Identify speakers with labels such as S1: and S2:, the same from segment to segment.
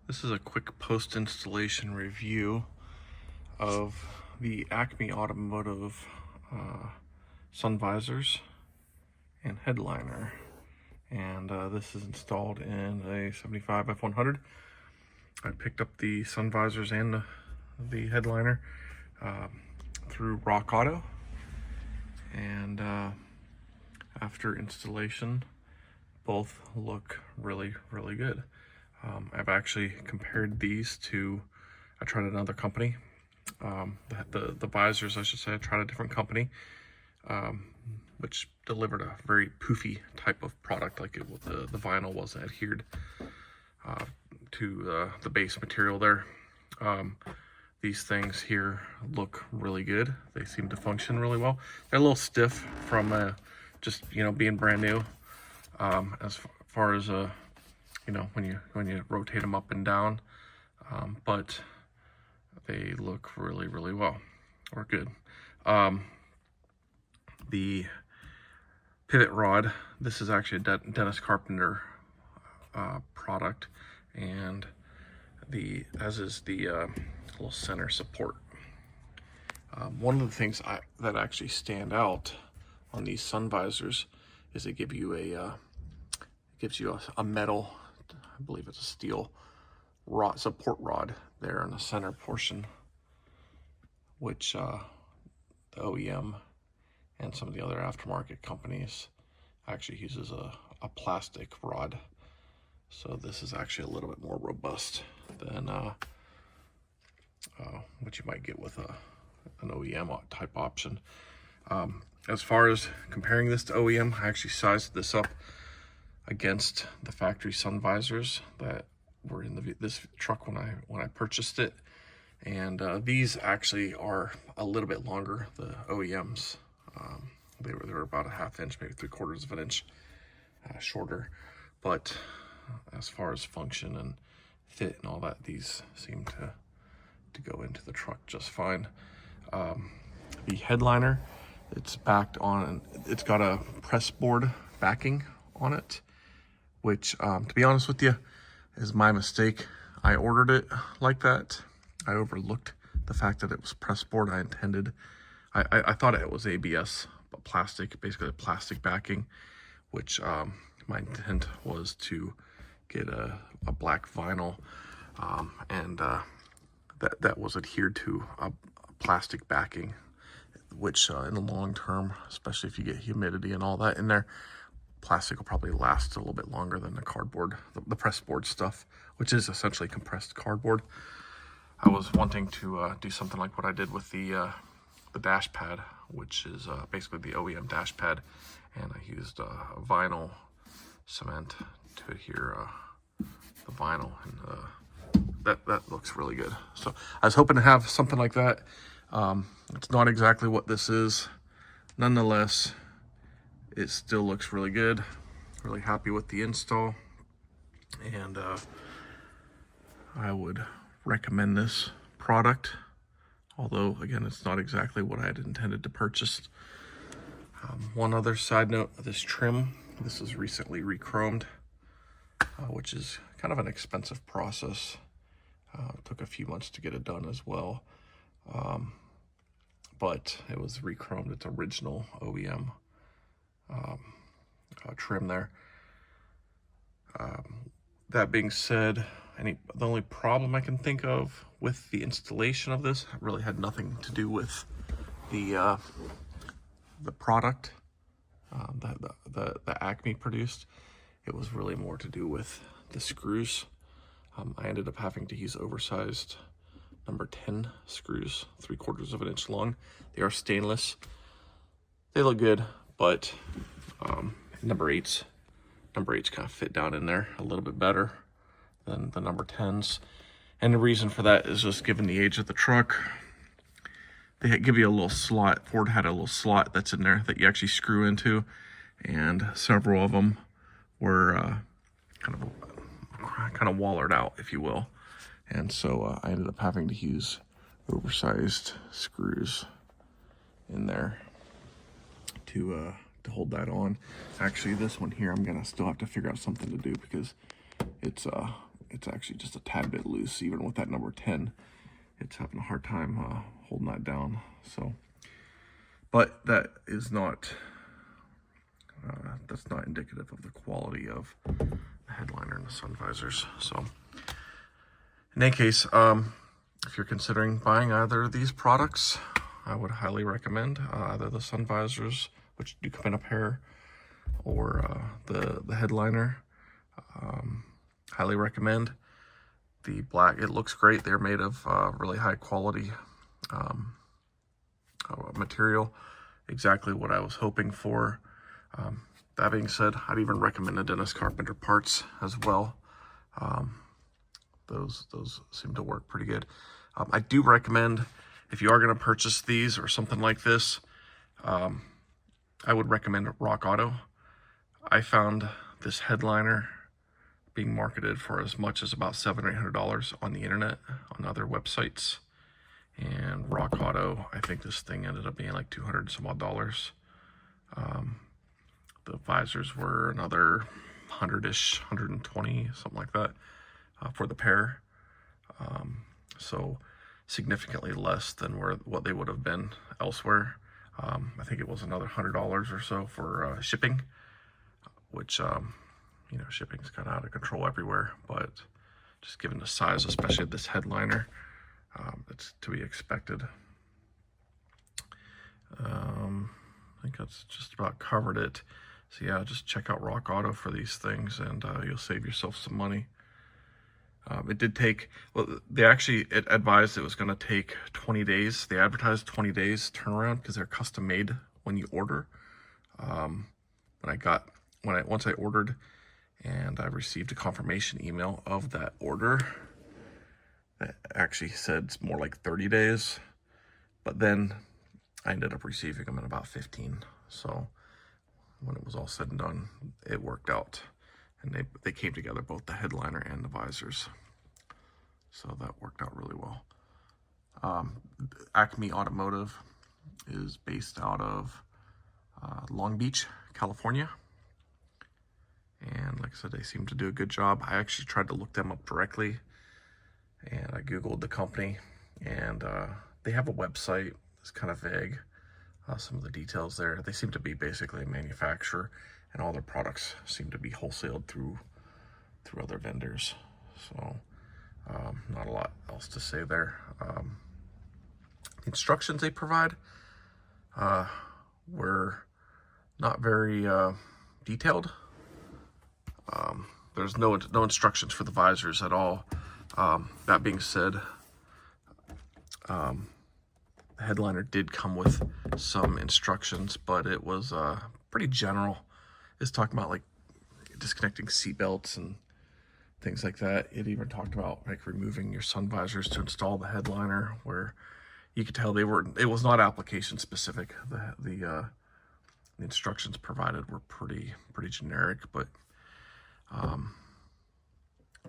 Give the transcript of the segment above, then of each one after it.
S1: This is a quick post-installation review of the Acme Automotive Sun-Visors and headliner. And this is installed in a 75 F100. I picked up the Sun-Visors and the headliner through rockauto. And after installation, both look really good. I've actually compared these to, I tried another company, the visors, I should say. I tried a different company, which delivered a very poofy type of product, like the vinyl wasn't adhered to the base material there. These things here look really good. They seem to function really well. They're a little stiff from just, being brand new. As far as when you rotate them up and down, but they look really well, or good. The pivot rod, this is actually a Dennis Carpenter product, and as is the little center support. One of the things that actually stand out on these Sun-Visors is they give you a metal, I believe it's a steel rod, support rod there in the center portion, which the OEM and some of the other aftermarket companies actually uses a plastic rod. So this is actually a little bit more robust than what you might get with an OEM type option. As far as comparing this to OEM, I actually sized this up against the factory Sun-Visors that were in this truck when I purchased it, and these actually are a little bit longer. The OEMs, they were about a ½ inch, maybe 3/4 of an inch shorter, but as far as function and fit and all that, these seem to go into the truck just fine. The headliner, it's backed on, it's got a press board backing on it, which to be honest with you is my mistake. I ordered it like that. I overlooked the fact that it was press board. I thought it was ABS, but plastic, basically a plastic backing, which my intent was to get a black vinyl, and that was adhered to a plastic backing, which in the long term, especially if you get humidity and all that in there, plastic will probably last a little bit longer than the cardboard, the press board stuff, which is essentially compressed cardboard. I was wanting to do something like what I did with the dash pad, which is basically the OEM dash pad, and I used vinyl cement to adhere the vinyl, and that looks really good. So I was hoping to have something like that. It's not exactly what this is. Nonetheless, it still looks really good. Really happy with the install, and I would recommend this product, although again, it's not exactly what I had intended to purchase. One other side note, this trim, this is recently re-chromed, which is kind of an expensive process. It took a few months to get it done as well, but it was re-chromed. It's original OEM trim there. That being said, the only problem I can think of with the installation of this really had nothing to do with the product that Acme produced. It was really more to do with the screws. I ended up having to use oversized number 10 screws, 3/4 of an inch long. They are stainless. They look good, but number 8s kind of fit down in there a little bit better than the number 10s. And the reason for that is just given the age of the truck. They give you a little slot. Ford had a little slot that's in there that you actually screw into, and several of them were kind of wallered out, if you will. And so I ended up having to use oversized screws in there to hold that on. Actually, this one here, I'm gonna still have to figure out something to do, because it's it's actually just a tad bit loose. Even with that number 10, it's having a hard time holding that down. So, but that is not, that's not indicative of the quality of the headliner and the Sun-Visors. So in any case, if you're considering buying either of these products, I would highly recommend either the Sun-Visors, which do come in a pair, or the headliner. Highly recommend the black. It looks great. They're made of really high quality material, exactly what I was hoping for. That being said, I'd even recommend the Dennis Carpenter parts as well. Those seem to work pretty good. I do recommend, if you are going to purchase these or something like this, I would recommend rockauto. I found this headliner being marketed for as much as about $700 or $800 on the internet, on other websites. And rockauto, I think this thing ended up being like $200 and some odd dollars. The visors were another 100-ish, 120, something like that, for the pair. So significantly less than what they would have been elsewhere. I think it was another $100 or so for shipping, which, you know, shipping's kind of out of control everywhere, but just given the size, especially of this headliner, it's to be expected. I think that's just about covered it. So yeah, just check out rockauto for these things, and you'll save yourself some money. It did take, well, it advised it was going to take 20 days. They advertised 20 days turnaround because they're custom made when you order. Once I ordered and I received a confirmation email of that order, that actually said it's more like 30 days, but then I ended up receiving them in about 15. So when it was all said and done, it worked out. And they came together, both the headliner and the visors. So that worked out really well. Acme Automotive is based out of Long Beach, California. And like I said, they seem to do a good job. I actually tried to look them up directly, and I Googled the company, and they have a website. It's kind of vague, some of the details there. They seem to be basically a manufacturer, and all their products seem to be wholesaled through other vendors. So not a lot else to say there. The instructions they provide were not very detailed. There's no instructions for the visors at all. That being said, the headliner did come with some instructions, but it was pretty general. It's talking about like disconnecting seat belts and things like that. It even talked about like removing your Sun-Visors to install the headliner, where you could tell it was not application specific. The instructions provided were pretty generic, but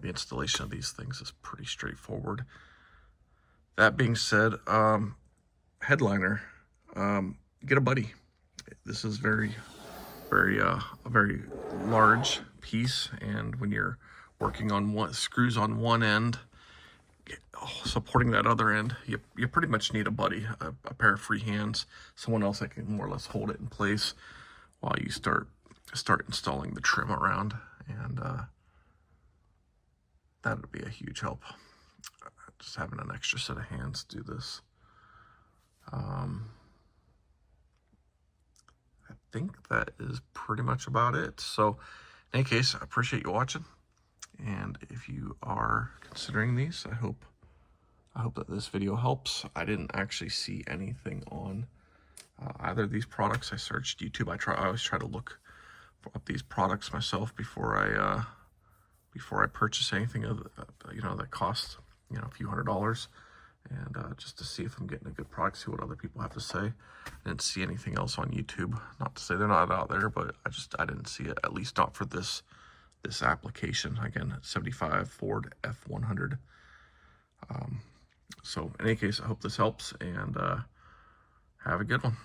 S1: the installation of these things is pretty straightforward. That being said, headliner, get a buddy. This is a very large piece, and when you're working on screws on one end, supporting that other end, you pretty much need a buddy, a pair of free hands, someone else that can more or less hold it in place while you start installing the trim around, and that would be a huge help. Just having an extra set of hands do this. I think that is pretty much about it. So in any case, I appreciate you watching. And if you are considering these, I hope that this video helps. I didn't actually see anything on either of these products. I searched YouTube. I always try to look up these products myself before I purchase anything of that costs a few $100s, and just to see if I'm getting a good product, see what other people have to say. I didn't see anything else on YouTube. Not to say they're not out there, but I didn't see it, at least not for this application. Again, 75 Ford F100. So in any case, I hope this helps, and have a good one.